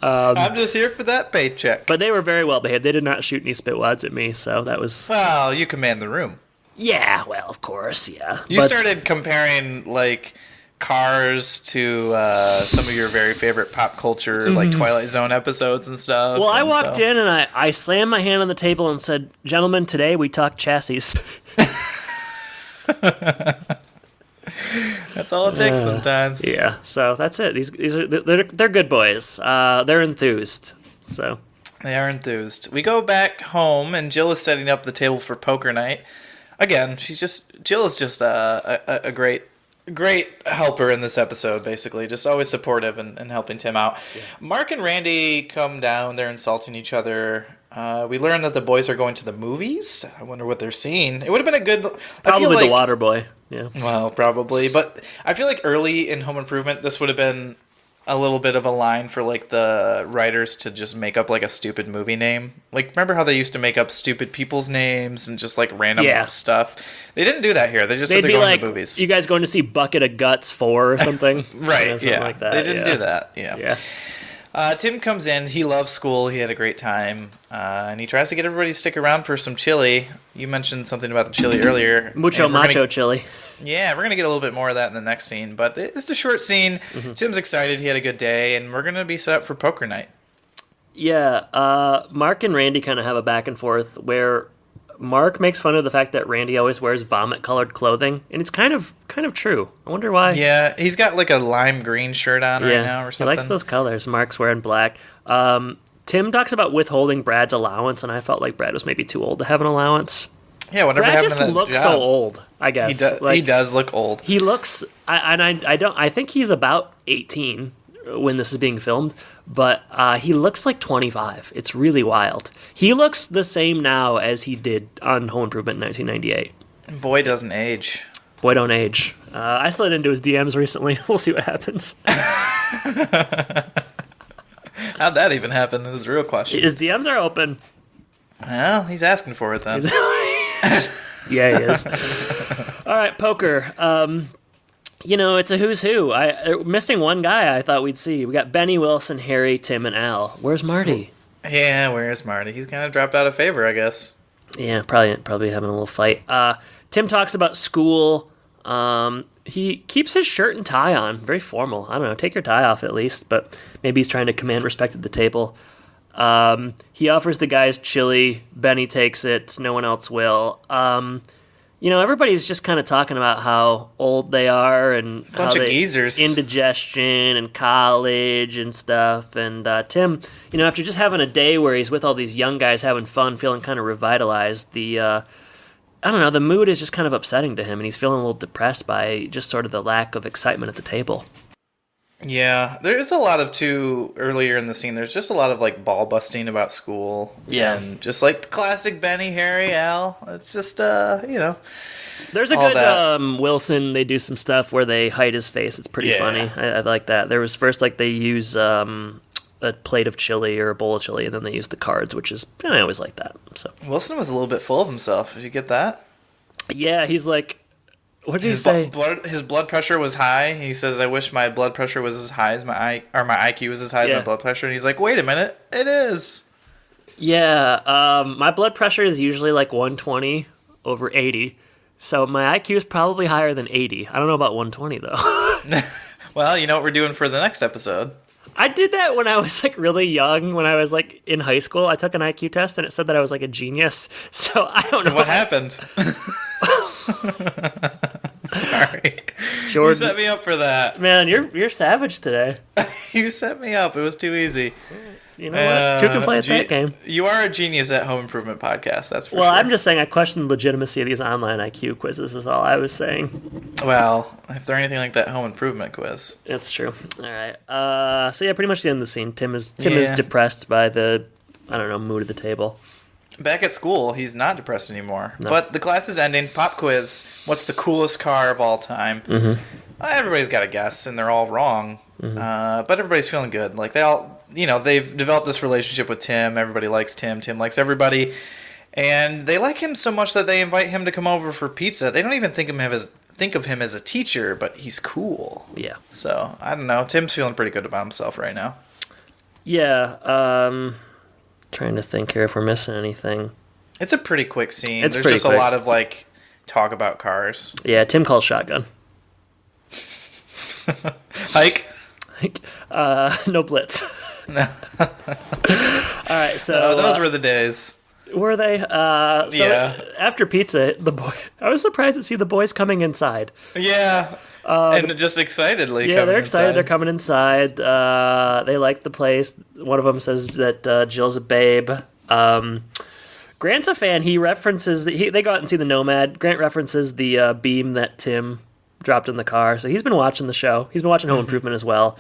A: I'm just here for that paycheck.
B: But they were very well behaved. They did not shoot any spitwads at me, so that was...
A: Well, you command the room.
B: Yeah, well, of course, yeah.
A: You started comparing, like... Cars to some of your very favorite pop culture, like Twilight Zone episodes and stuff.
B: Well, I walked in and I slammed my hand on the table and said, "Gentlemen, today we talk chassis."
A: That's all it takes sometimes.
B: Yeah, so that's it. They're good boys. They're enthused. So
A: they are enthused. We go back home and Jill is setting up the table for poker night. Again, Jill is just a great helper in this episode, basically. Just always supportive and helping Tim out. Yeah. Mark and Randy come down. They're insulting each other. We learn that the boys are going to the movies. I wonder what they're seeing. It would have been a good...
B: Probably The Water Boy. Yeah.
A: Well, probably. But I feel like early in Home Improvement, this would have been a little bit of a line for like the writers to just make up like a stupid movie name. Like, remember how they used to make up stupid people's names and just like random stuff? They didn't do that here. They just said they're going to the movies.
B: You guys going to see Bucket of Guts 4 or something?
A: Right,
B: something like that.
A: They didn't do that, yeah. Tim comes in. He loves school. He had a great time. And he tries to get everybody to stick around for some chili. You mentioned something about the chili earlier.
B: Mucho macho chili.
A: Yeah, we're going to get a little bit more of that in the next scene. But it's a short scene. Mm-hmm. Tim's excited. He had a good day. And we're going to be set up for poker night.
B: Yeah. Mark and Randy kind of have a back and forth where Mark makes fun of the fact that Randy always wears vomit-colored clothing, and it's kind of true. I wonder why.
A: Yeah, he's got like a lime green shirt on right now or something.
B: He likes those colors. Mark's wearing black. Tim talks about withholding Brad's allowance, and I felt like Brad was maybe too old to have an allowance.
A: Yeah, whatever
B: Brad
A: happened
B: just
A: to that
B: looks
A: job?
B: so old, I guess.
A: He does look old.
B: He looks, I think he's about 18 when this is being filmed, but he looks like 25. It's really wild. He looks the same now as he did on Home Improvement in 1998.
A: Boy doesn't age.
B: Boy don't age. I slid into his DMs recently. We'll see what happens.
A: How'd that even happen? This is the real question.
B: His DMs are open.
A: Well, he's asking for it then.
B: Yeah, he is. All right, poker. It's a who's who. Missing one guy I thought we'd see. We got Benny, Wilson, Harry, Tim, and Al. Where's Marty?
A: Yeah, where's Marty? He's kind of dropped out of favor, I guess.
B: Yeah, probably having a little fight. Tim talks about school. He keeps his shirt and tie on. Very formal. I don't know. Take your tie off at least, but maybe he's trying to command respect at the table. He offers the guys chili. Benny takes it. No one else will. Everybody's just kind of talking about how old they are and
A: bunch of geezers.
B: Indigestion and college and stuff. And Tim, after just having a day where he's with all these young guys having fun, feeling kind of revitalized, the mood is just kind of upsetting to him, and he's feeling a little depressed by just sort of the lack of excitement at the table.
A: Yeah, there's a lot of, too, earlier in the scene, there's just a lot of, like, ball busting about school.
B: Yeah.
A: And just, like, the classic Benny, Harry, Al. It's just,
B: There's a good Wilson, they do some stuff where they hide his face. It's pretty funny. I like that. There was first, like, they use a plate of chili or a bowl of chili, and then they use the cards, which is, I always like that. So
A: Wilson was a little bit full of himself. Did you get that?
B: Yeah, he's like... What did he say?
A: His blood pressure was high. He says, "I wish my blood pressure was as high as my IQ was as high as my blood pressure." And he's like, "Wait a minute, it is."
B: Yeah, my blood pressure is usually like 120 over 80, so my IQ is probably higher than 80. I don't know about 120 though.
A: Well, you know what we're doing for the next episode.
B: I did that when I was like really young. When I was like in high school, I took an IQ test and it said that I was like a genius. So I don't know
A: what happened. Sorry.
B: Jordan,
A: you set me up for that.
B: Man, you're savage today.
A: You set me up. It was too easy.
B: You know what? Two can play at that game.
A: You are a genius at Home Improvement Podcast, that's for sure.
B: Well, I'm just saying I question the legitimacy of these online IQ quizzes is all I was saying.
A: Well, if they're anything like that Home Improvement quiz.
B: That's true. All right. So yeah, pretty much the end of the scene. Tim is depressed by the, mood of the table.
A: Back at school, he's not depressed anymore.
B: No.
A: But the class is ending. Pop quiz. What's the coolest car of all time?
B: Mm-hmm.
A: Everybody's got a guess, and they're all wrong. Mm-hmm. But everybody's feeling good. Like, they all, they've developed this relationship with Tim. Everybody likes Tim. Tim likes everybody. And they like him so much that they invite him to come over for pizza. They don't even think of him as a teacher, but he's cool.
B: Yeah.
A: So, I don't know. Tim's feeling pretty good about himself right now.
B: Yeah, trying to think here if we're missing anything.
A: It's a pretty quick scene.
B: There's
A: just
B: quick.
A: a lot of, like, talk about cars.
B: Yeah, Tim calls shotgun.
A: Hike?
B: No blitz.
A: No.
B: All right, so...
A: those were the days.
B: Were they?
A: Yeah.
B: After pizza, I was surprised to see the boys coming inside.
A: Yeah. And just excitedly
B: Yeah, they're excited. They're coming inside. They like the place. One of them says that Jill's a babe. Grant's a fan. He references... They go out and see the Nomad. Grant references the beam that Tim dropped in the car. So he's been watching the show. He's been watching Home Improvement as well.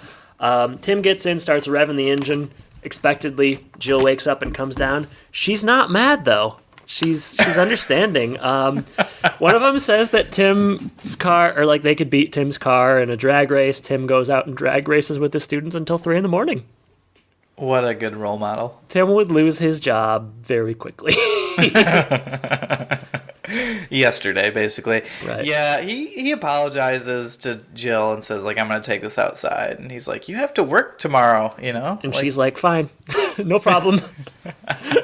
B: Tim gets in, starts revving the engine. Expectedly, Jill wakes up and comes down. She's not mad, though. She's understanding. One of them says that Tim's car, or like they could beat Tim's car in a drag race. Tim goes out and drag races with his students until 3 a.m.
A: What a good role model.
B: Tim would lose his job very quickly.
A: Yesterday, basically.
B: Right.
A: Yeah, he apologizes to Jill and says, like, I'm going to take this outside. And he's like, you have to work tomorrow, And
B: she's like, fine. No problem.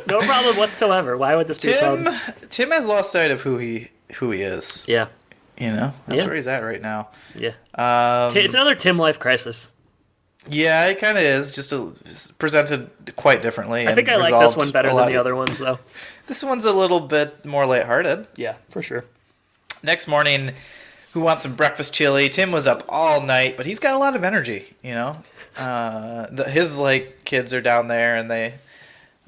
B: No problem whatsoever. Why would this be a problem?
A: Tim has lost sight of who he is.
B: Yeah.
A: That's where he's at right now.
B: Yeah. It's another Tim life crisis.
A: Yeah, it kind of is. Presented quite differently.
B: I think I like this one better than the other ones, though.
A: This one's a little bit more lighthearted.
B: Yeah, for sure.
A: Next morning, who wants some breakfast chili? Tim was up all night, but he's got a lot of energy, you know? His, kids are down there, and I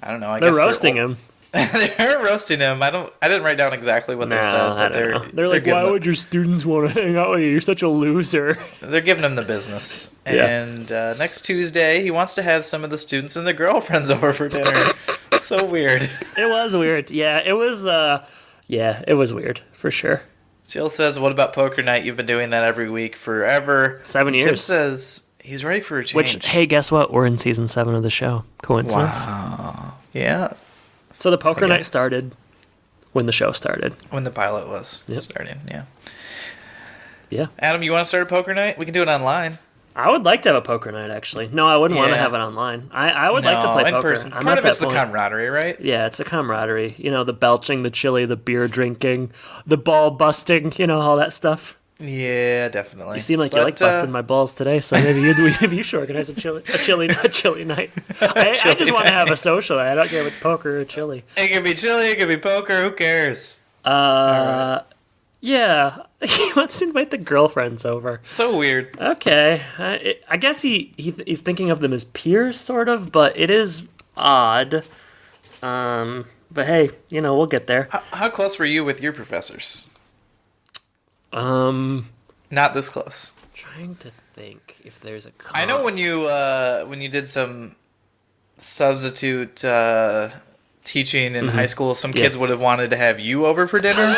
A: don't know,
B: they're roasting him.
A: They're roasting him. I didn't write down exactly what they said, but
B: they're like, why would your students want to hang out with you? You're such a loser.
A: They're giving him the business.
B: Yeah.
A: And next Tuesday, he wants to have some of the students and their girlfriends over for dinner. So weird.
B: It was weird. Yeah, it was. It was weird for sure.
A: Jill says, "What about poker night? You've been doing that every week forever."
B: 7 years.
A: Tim says he's ready for a change.
B: Which, hey, guess what? We're in season 7 of the show. Coincidence?
A: Wow. Yeah.
B: So the poker night started when the show started.
A: When the pilot was starting, yeah.
B: Yeah.
A: Adam, you want to start a poker night? We can do it online.
B: I would like to have a poker night, actually. No, I wouldn't want to have it online. I would like to play poker.
A: Person. Part of it's the camaraderie, right?
B: Yeah, it's the camaraderie. You know, the belching, the chili, the beer drinking, the ball busting, all that stuff.
A: Yeah, definitely.
B: You seem like you like busting my balls today, so maybe you should organize a chili night. I just want to have a social night. I don't care if it's poker or chili.
A: It could be chili, it could be poker. Who cares?
B: Right. Yeah. He wants to invite the girlfriends over.
A: So weird.
B: Okay. I guess he's thinking of them as peers, sort of, but it is odd. But hey, we'll get there.
A: How close were you with your professors? Not this close.
B: Trying to think if there's a.
A: I know when you did some substitute teaching in high school, some kids would have wanted to have you over for dinner.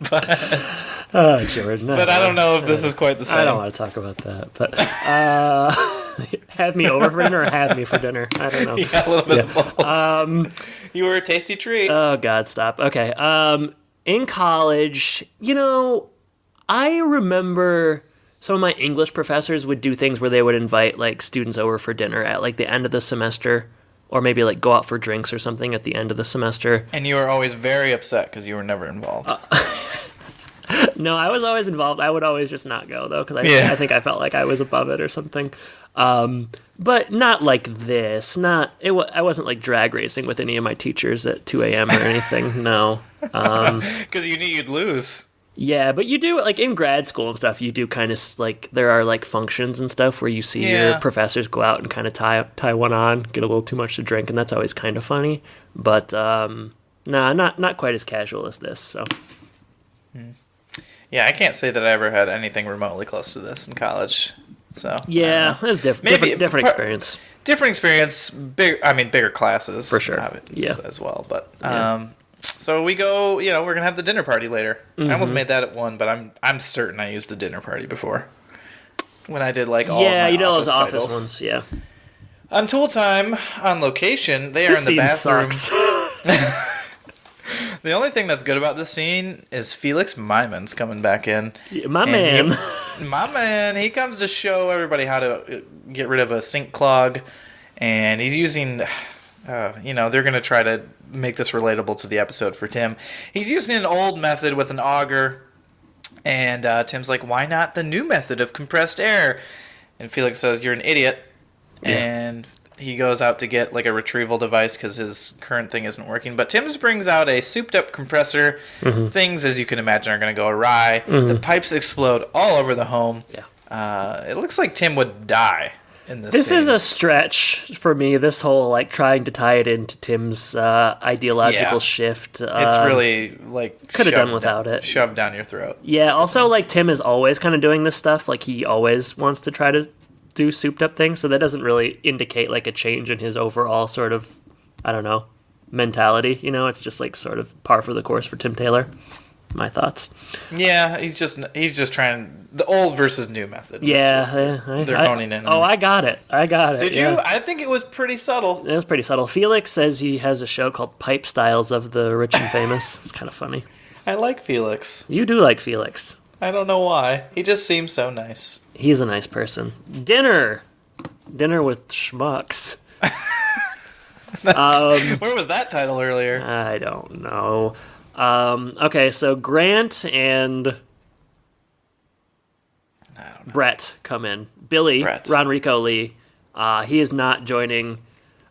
A: But
B: oh, Jordan.
A: But I don't know if this is quite the same.
B: I don't want to talk about that. But have me over for dinner or have me for dinner? I don't know.
A: Yeah, a little bit of both. You were a tasty treat.
B: Oh, God, stop. Okay. In college, I remember some of my English professors would do things where they would invite, students over for dinner at, the end of the semester. Or maybe, go out for drinks or something at the end of the semester.
A: And you were always very upset because you were never involved.
B: No, I was always involved. I would always just not go, though, because I think I felt like I was above it or something. But not like this. I wasn't, drag racing with any of my teachers at 2 a.m. or anything. No.
A: Because you knew you'd lose.
B: Yeah, but you do, in grad school and stuff, you do kind of, there are, functions and stuff where you see your professors go out and kind of tie one on, get a little too much to drink, and that's always kind of funny. But, not quite as casual as this, so.
A: Yeah, I can't say that I ever had anything remotely close to this in college, so.
B: Yeah, it was different experience.
A: Different experience, bigger classes.
B: For sure,
A: as well, but, So we go, we're going to have the dinner party later. Mm-hmm. I almost made that at 1, but I'm certain I used the dinner party before. When I did, all of my
B: those office
A: titles.
B: ones, yeah.
A: Until time, on location, they are in the bathroom.
B: Sucks.
A: The only thing that's good about this scene is Felix Myman's coming back in.
B: Yeah, my man,
A: he comes to show everybody how to get rid of a sink clog. And he's using, they're going to try to make this relatable to the episode for Tim. He's using an old method with an auger, and Tim's like, why not the new method of compressed air? And Felix says, you're an idiot. Yeah. And he goes out to get a retrieval device because his current thing isn't working. But Tim brings out a souped up compressor. Mm-hmm. Things, as you can imagine, are going to go awry. Mm-hmm. The pipes explode all over the home. Yeah. It looks like Tim would die. This
B: is a stretch for me, this whole trying to tie it into Tim's ideological shift.
A: It's really
B: could have done without it.
A: Shoved down your throat.
B: Yeah, also Tim is always kind of doing this stuff. He always wants to try to do souped up things, so that doesn't really indicate a change in his overall sort of, I don't know, mentality. It's just sort of par for the course for Tim Taylor. My thoughts.
A: Yeah, he's just trying the old versus new method.
B: Yeah,
A: they're honing in.
B: I got it.
A: Did you? I think it was pretty subtle.
B: It was pretty subtle. Felix says he has a show called Pipe Styles of the Rich and Famous. It's kind of funny.
A: I like Felix.
B: You do like Felix.
A: I don't know why. He just seems so nice.
B: He's a nice person. Dinner with schmucks.
A: Where was that title earlier?
B: I don't know. Okay, so Grant and...
A: I don't
B: Brett come in. Billy,
A: Brett.
B: Ronrico Lee, he is not joining.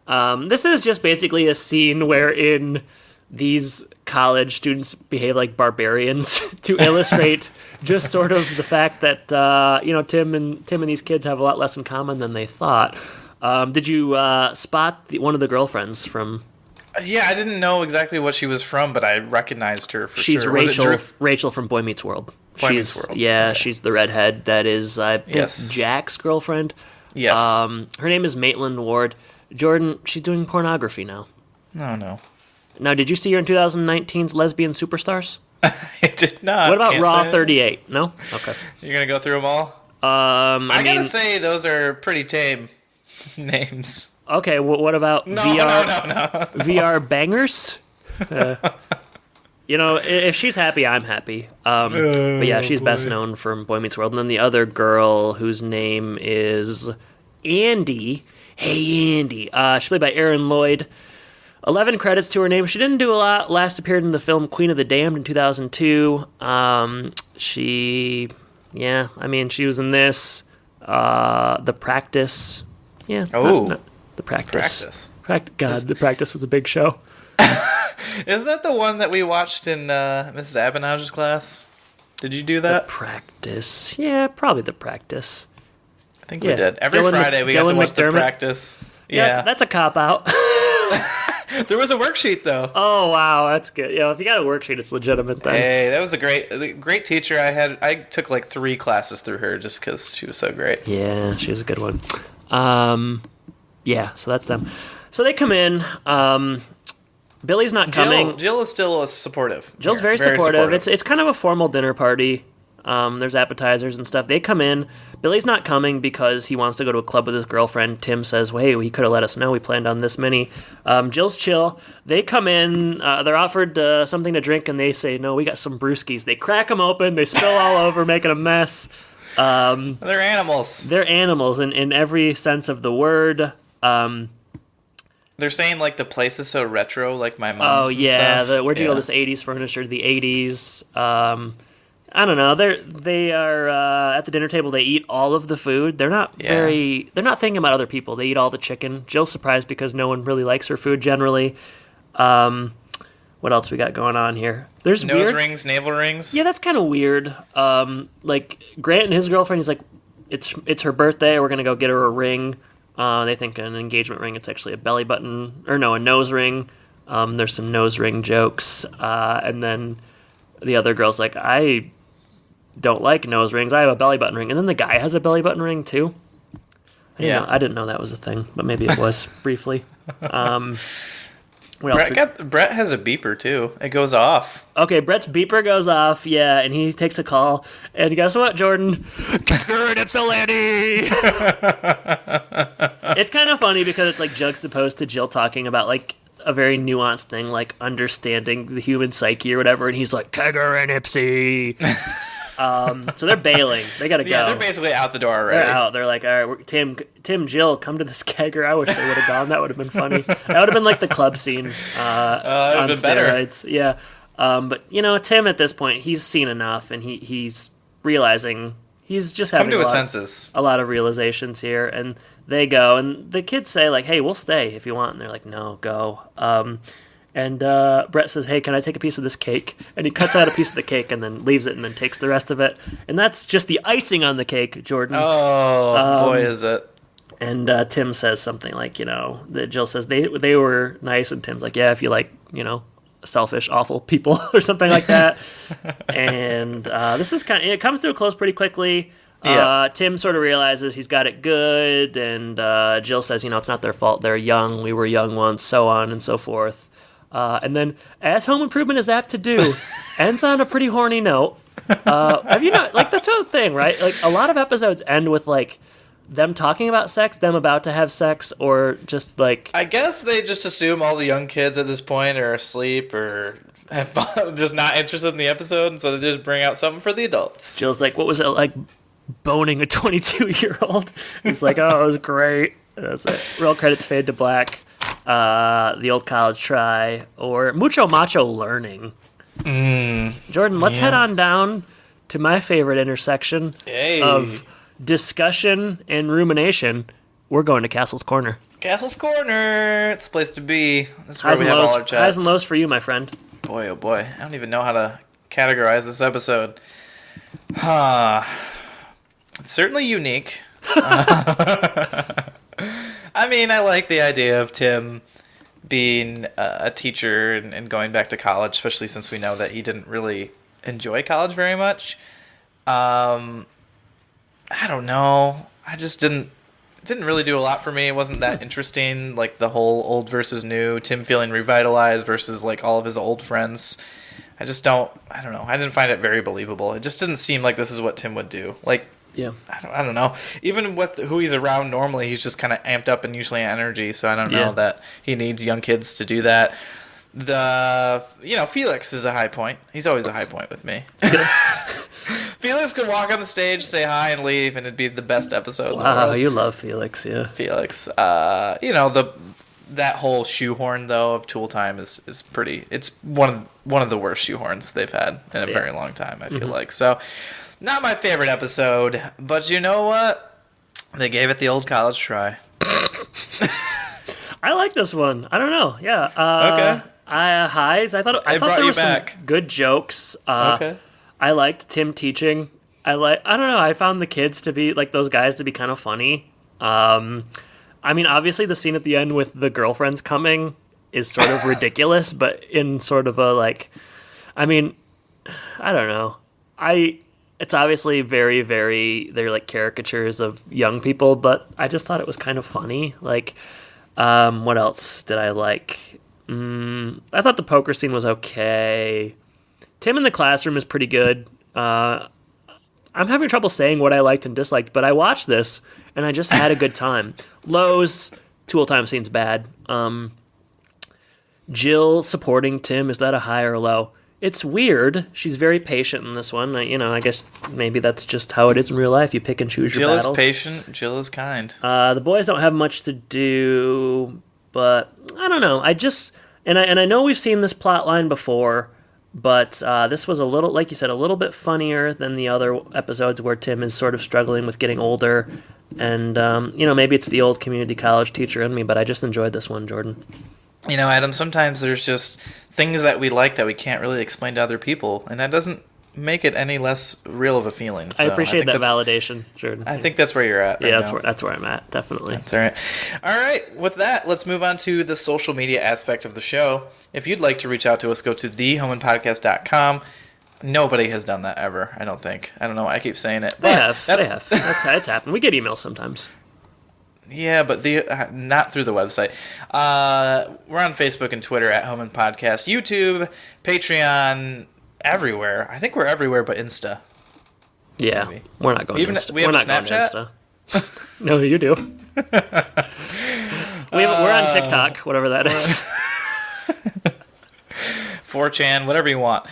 B: This is just basically a scene wherein these college students behave like barbarians to illustrate just sort of the fact that Tim and these kids have a lot less in common than they thought. Did you spot one of the girlfriends from?
A: Yeah, I didn't know exactly what she was from, but I recognized her for
B: She's
A: sure.
B: Rachel from Boy Meets World.
A: Meets World.
B: Yeah,
A: Okay.
B: She's the redhead that is, I think,
A: Yes.
B: Jack's girlfriend.
A: Yes.
B: Her name is Maitland Ward. Jordan, she's doing pornography now.
A: No.
B: Now, did you see her in 2019's Lesbian Superstars?
A: I did not.
B: What about
A: Can't
B: Raw
A: say
B: 38? No? Okay.
A: You're going to go through them all?
B: I
A: gotta say, those are pretty tame names.
B: Okay, what about
A: No.
B: VR bangers? If she's happy, I'm happy. But yeah, she's best known from Boy Meets World. And then the other girl, whose name is Andy. Hey, Andy. She's played by Erin Lloyd. 11 credits to her name. She didn't do a lot. Last appeared in the film Queen of the Damned in 2002. She was in this. The Practice. Yeah.
A: Oh.
B: The Practice. God, The Practice was a big show.
A: Isn't that the one that we watched in Mrs. Abinage's class? Did you do
B: The
A: that?
B: Practice. Yeah, probably The Practice.
A: I think we did. Every
B: Dylan
A: Friday we got to
B: Dylan
A: watch The
B: McDermott?
A: Practice. Yeah.
B: That's a cop-out.
A: There was a worksheet, though.
B: Oh, wow, that's good. If you got a worksheet, it's legitimate then.
A: Hey, that was a great teacher I had. I took like 3 classes through her just because she was so great.
B: Yeah, she was a good one. Yeah, so that's them. So they come in. Billy's not coming.
A: Jill is still supportive.
B: Jill's very supportive. It's kind of a formal dinner party. There's appetizers and stuff. They come in. Billy's not coming because he wants to go to a club with his girlfriend. Tim says, well, hey, he could have let us know. We planned on this many. Jill's chill. They come in. They're offered something to drink, and they say, no, we got some brewskis. They crack them open. They spill all over, making a mess.
A: They're animals.
B: They're animals in every sense of the word.
A: They're saying like the place is so retro, like my mom's.
B: Oh yeah,
A: stuff.
B: where'd you go? This '80s furniture, the '80s. I don't know. They are at the dinner table. They eat all of the food. They're not They're not thinking about other people. They eat all the chicken. Jill's surprised because no one really likes her food generally. What else we got going on here? There's
A: nose rings, navel rings.
B: Yeah, that's kind of weird. Like Grant and his girlfriend. He's like, it's her birthday. We're gonna go get her a ring. They think an engagement ring. It's actually a belly button, or no, a nose ring. There's some nose ring jokes, and then the other girl's like, I don't like nose rings. I have a belly button ring, and then the guy has a belly button ring too. I didn't know that was a thing, but maybe it was briefly. What else?
A: Brett has a beeper too. It goes off.
B: Okay, Brett's beeper goes off, yeah, and he takes a call. And guess what, Jordan? Good, it's a lady! It's kind of funny because it's like juxtaposed to Jill talking about like a very nuanced thing, like understanding the human psyche or whatever, and he's like, Kegger and Ipsy! So they're bailing. They gotta go.
A: Yeah, they're basically out the door already.
B: They're out. They're like, all right, Tim, Jill, come to this kegger. I wish they would have gone. That would have been funny. That would have been like the club scene on
A: been
B: steroids.
A: better.
B: Yeah. But Tim at this point, he's seen enough, and he's realizing he's just having
A: come to his senses.
B: A lot of realizations here, and they go, and the kids say like, hey, we'll stay if you want, and they're like, no, go. And Brett says, hey, can I take a piece of this cake? And he cuts out a piece of the cake and then leaves it and then takes the rest of it. And that's just the icing on the cake, Jordan.
A: Oh, boy, is it.
B: And Tim says something like, that Jill says they were nice. And Tim's like, yeah, if you like, selfish, awful people or something like that. And this is it comes to a close pretty quickly.
A: Yeah.
B: Tim sort of realizes he's got it good. And Jill says, it's not their fault. They're young. We were young once, so on and so forth. And then, as Home Improvement is apt to do, ends on a pretty horny note. Have you not, that's a thing, right? Like, a lot of episodes end with, them talking about sex, them about to have sex, or just,
A: I guess they just assume all the young kids at this point are asleep or just not interested in the episode, and so they just bring out something for the adults.
B: Jill's like, what was it like boning a 22-year-old? He's like, oh, it was great. That's it. Roll credits fade to black. The old college try, or mucho macho learning. Jordan, let's head on down to my favorite intersection of discussion and rumination, we're going to Castle's Corner.
A: Castle's Corner. It's the place to be. This is where we have all our chats.
B: Highs and lows for you, my friend.
A: Boy, oh boy. I don't even know how to categorize this episode. It's certainly unique. I mean, I like the idea of Tim being a teacher and going back to college, especially since we know that he didn't really enjoy college very much. I don't know. I just didn't really do a lot for me. It wasn't that interesting, like the whole old versus new, Tim feeling revitalized versus like all of his old friends. I don't know. I didn't find it very believable. It just didn't seem like this is what Tim would do. Like,
B: yeah,
A: I don't know. Even with who he's around normally, he's just kind of amped up and usually energy. So I don't know that he needs young kids to do that. Felix is a high point. He's always a high point with me. Felix could walk on the stage, say hi, and leave, and it'd be the best episode in the world.
B: You love Felix, yeah.
A: Felix. That whole shoehorn though of Tool Time is pretty. It's one of the worst shoehorns they've had in a very long time. I feel like so. Not my favorite episode, but you know what? They gave it the old college try.
B: I like this one. I don't know. Yeah.
A: Okay.
B: Highs. I thought there were some good jokes.
A: Okay.
B: I liked Tim teaching. I don't know. I found the kids to be like those guys to be kind of funny. I mean, obviously the scene at the end with the girlfriends coming is sort of ridiculous, but in sort of a like, I mean, I don't know. It's obviously very, very, they're like caricatures of young people, but I just thought it was kind of funny. Like, what else did I like? I thought the poker scene was okay. Tim in the classroom is pretty good. I'm having trouble saying what I liked and disliked, but I watched this and I just had a good time. Lows, Tool Time scene's bad. Jill supporting Tim, is that a high or a low? It's weird. She's very patient in this one. I guess maybe that's just how it is in real life. You pick and choose your battles.
A: Jill is patient. Jill is kind.
B: The boys don't have much to do, but I don't know. I know we've seen this plot line before, but this was a little, like you said, a little bit funnier than the other episodes where Tim is sort of struggling with getting older. And, maybe it's the old community college teacher in me, but I just enjoyed this one, Jordan.
A: Adam, sometimes there's just things that we like that we can't really explain to other people, and that doesn't make it any less real of a feeling. So
B: I appreciate that validation, Jordan.
A: I think that's where you're at.
B: Yeah, that's where I'm at, definitely.
A: That's all right. All right, with that, let's move on to the social media aspect of the show. If you'd like to reach out to us, go to thehomeandpodcast.com. Nobody has done that ever, I don't think. I don't know why I keep saying it.
B: They have. It's happened. We get emails sometimes.
A: Yeah, but not through the website. We're on Facebook and Twitter at Home and Podcast, YouTube, Patreon, everywhere. I think we're everywhere but Insta.
B: Yeah, maybe. We're not going to Insta.
A: We have a Snapchat?
B: No, you do. We're on TikTok, whatever that is.
A: 4chan, whatever you want.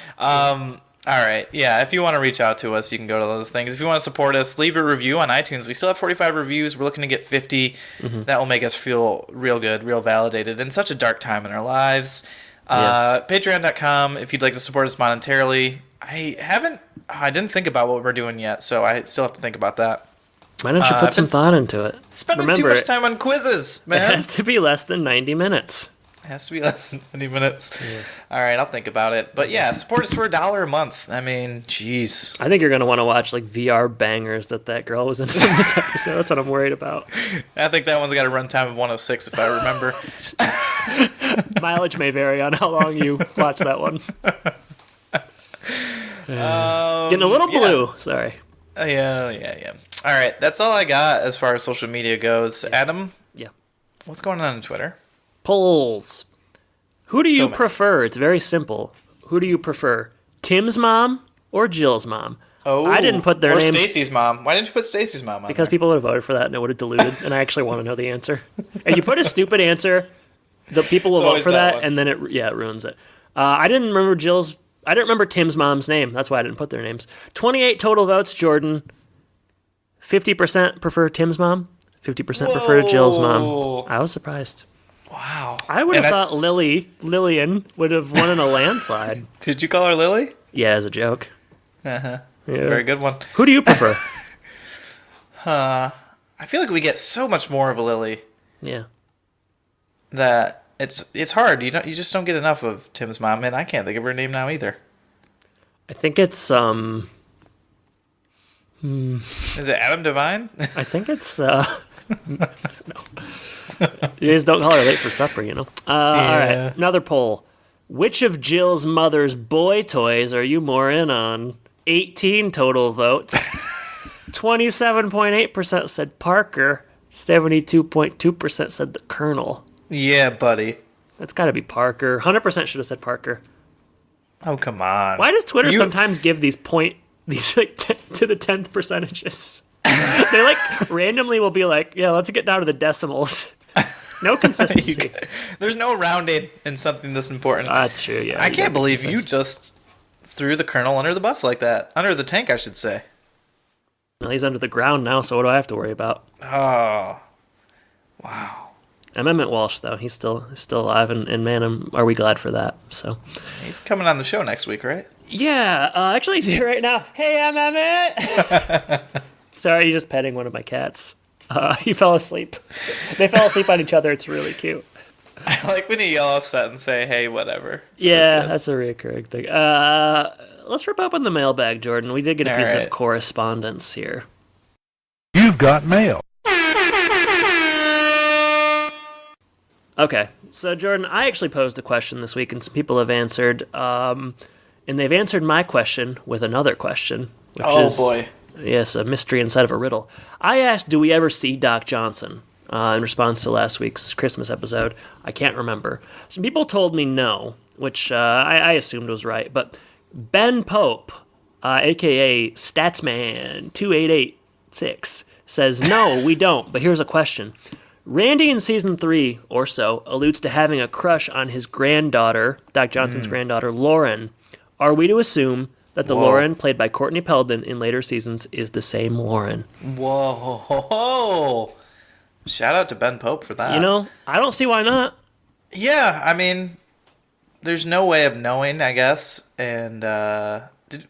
A: All right. Yeah, if you want to reach out to us, you can go to those things. If you want to support us, leave a review on iTunes. We still have 45 reviews. We're looking to get 50. Mm-hmm. That will make us feel real good, real validated in such a dark time in our lives. Patreon.com if you'd like to support us monetarily. I didn't think about what we're doing yet, so I still have to think about that.
B: Why don't you put some thought into it?
A: Remember, too much time on quizzes, man.
B: It has to be less than 90 minutes.
A: It has to be less than 20 minutes. Yeah. All right, I'll think about it. But yeah, support us for $1 a month. I mean, jeez.
B: I think you're going to want to watch like VR bangers that girl was in this episode. That's what I'm worried about.
A: I think that one's got a runtime of 106 if I remember.
B: Mileage may vary on how long you watch that one. Getting a little blue. Sorry.
A: Yeah. All right, that's all I got as far as social media goes. Adam?
B: Yeah.
A: What's going on Twitter?
B: Polls. Who do you prefer? It's very simple. Who do you prefer? Tim's mom or Jill's mom?
A: Oh,
B: I didn't put their names.
A: Or Stacy's mom. Why didn't you put Stacy's mom on
B: Because
A: there?
B: people would have voted for that and it would have diluted, and I actually want to know the answer. And you put a stupid answer, the people will vote for that, and then it ruins it. I didn't remember Tim's mom's name. That's why I didn't put their names. 28 total votes, Jordan. 50% prefer Tim's mom. 50% prefer Jill's mom. I was surprised.
A: Wow.
B: I would have thought Lillian would have won in a landslide.
A: Did you call her Lily?
B: Yeah, as a joke.
A: Uh-huh.
B: Yeah.
A: Very good one.
B: Who do you prefer?
A: I feel like we get so much more of a Lily
B: Yeah.
A: that it's hard. You just don't get enough of Tim's mom, and I can't think of her name now either.
B: I think it's
A: Is it Adam Devine?
B: I think it's no. You guys don't call her late for supper, you know. All right, another poll. Which of Jill's mother's boy toys are you more in on? 18 total votes. 27.8% said Parker. 72.2% said the Colonel.
A: Yeah, buddy.
B: That's got to be Parker. 100% should have said Parker.
A: Oh, come on.
B: Why does Twitter sometimes give these like to the 10th percentages? They like randomly will be like, yeah, let's get down to the decimals. No consistency.
A: There's no rounding in something this important.
B: That's true, yeah.
A: I can't believe you just threw the Colonel under the bus like that. Under the tank, I should say.
B: Well, he's under the ground now, so what do I have to worry about?
A: Oh. Wow.
B: I meant Walsh, though. He's still alive, and man, are we glad for that. So
A: he's coming on the show next week, right?
B: Yeah, actually, he's here right now. Hey, I'm Emmett. Sorry, he's just petting one of my cats. He fell asleep. They fell asleep on each other. It's really cute.
A: I like when you yell offset and say, hey, whatever.
B: Yeah, that's a reoccurring thing. Let's rip open the mailbag, Jordan. We did get a piece of correspondence here.
C: You've got mail.
B: Okay, so Jordan, I actually posed a question this week, and some people have answered. And they've answered my question with another question, which is... Oh, boy. Yes, a mystery inside of a riddle. I asked, do we ever see Doc Johnson? In response to last week's Christmas episode. I can't remember. Some people told me no, which I assumed was right. But Ben Pope, a.k.a. Statsman2886, says, no, we don't. But here's a question. Randy in season 3 or so alludes to having a crush on his granddaughter, Doc Johnson's granddaughter, Lauren. Are we to assume that the Lauren played by Courtney Peldon in later seasons is the same Lauren?
A: Whoa. Shout out to Ben Pope for that.
B: You know, I don't see why not.
A: Yeah, I mean, there's no way of knowing, I guess. And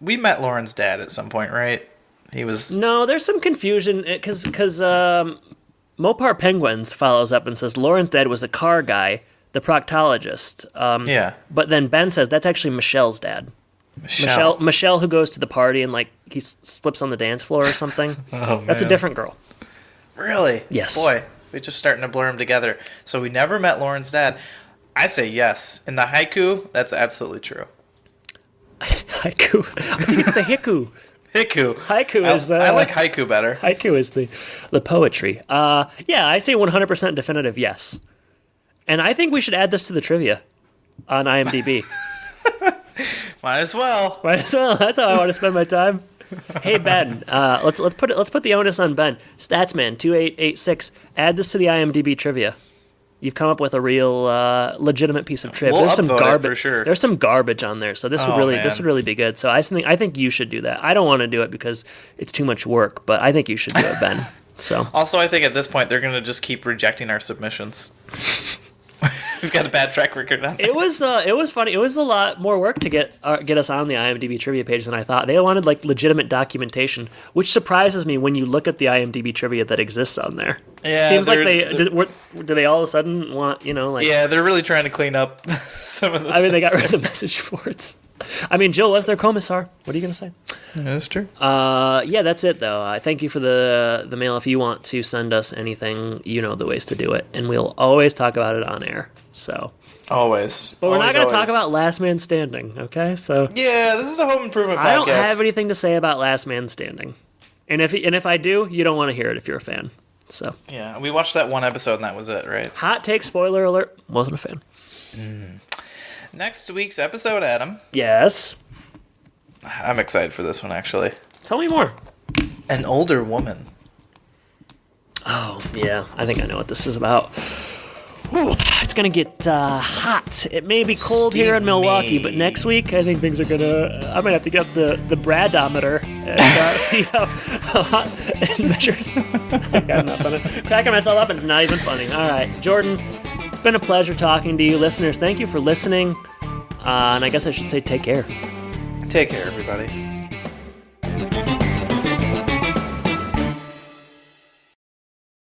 A: we met Lauren's dad at some point, right? He was... No,
B: there's some confusion because Mopar Penguins follows up and says Lauren's dad was a car guy, the proctologist.
A: Yeah.
B: But then Ben says that's actually Michelle's dad. Michelle, who goes to the party and like he slips on the dance floor or something. That's a different girl.
A: Really?
B: Yes.
A: Boy, we're just starting to blur them together. So we never met Lauren's dad. I say yes. In the haiku, that's absolutely true.
B: Haiku? I think it's the hiku.
A: Haiku.
B: Haiku is...
A: I like haiku better.
B: Haiku is the poetry. Yeah, I say 100% definitive yes. And I think we should add this to the trivia on IMDb.
A: Might as well.
B: That's how I want to spend my time. Hey Ben, let's put the onus on Ben. Statsman2886. Add this to the IMDb trivia. You've come up with a real legitimate piece of trivia.
A: There's some garbage for sure.
B: There's some garbage on there, so this would really be good. So I think you should do that. I don't want to do it because it's too much work, but I think you should do it, Ben. So
A: also, I think at this point they're going to just keep rejecting our submissions. We've got a bad track record on that.
B: It was funny. It was a lot more work to get us on the IMDb trivia page than I thought. They wanted like legitimate documentation, which surprises me when you look at the IMDb trivia that exists on there.
A: Yeah,
B: seems like do they all of a sudden want
A: Yeah, they're really trying to clean up some of this.
B: I mean, they got rid of the message boards. I mean, Jill was their commissar. What are you gonna say?
A: That's true.
B: Yeah, that's it though. Thank you for the mail. If you want to send us anything, you know the ways to do it, and we'll always talk about it on air. So
A: always.
B: But we're not going to talk about Last Man Standing, okay? So
A: yeah, this is a home improvement podcast.
B: I don't have anything to say about Last Man Standing, and if I do, you don't want to hear it if you're a fan. So
A: yeah, we watched that one episode and that was it, right?
B: Hot take, spoiler alert. Wasn't a fan.
A: Next week's episode, Adam.
B: Yes.
A: I'm excited for this one, actually.
B: Tell me more.
A: An older woman.
B: Oh, yeah. I think I know what this is about. Whew, it's going to get hot. It may be cold here in Milwaukee, but next week I think things are going to... I might have to get the bradometer and see how hot it measures. I'm not funny. Cracking myself up and it's not even funny. All right, Jordan, it's been a pleasure talking to you. Listeners, thank you for listening. And I guess I should say take care.
A: Take care, everybody.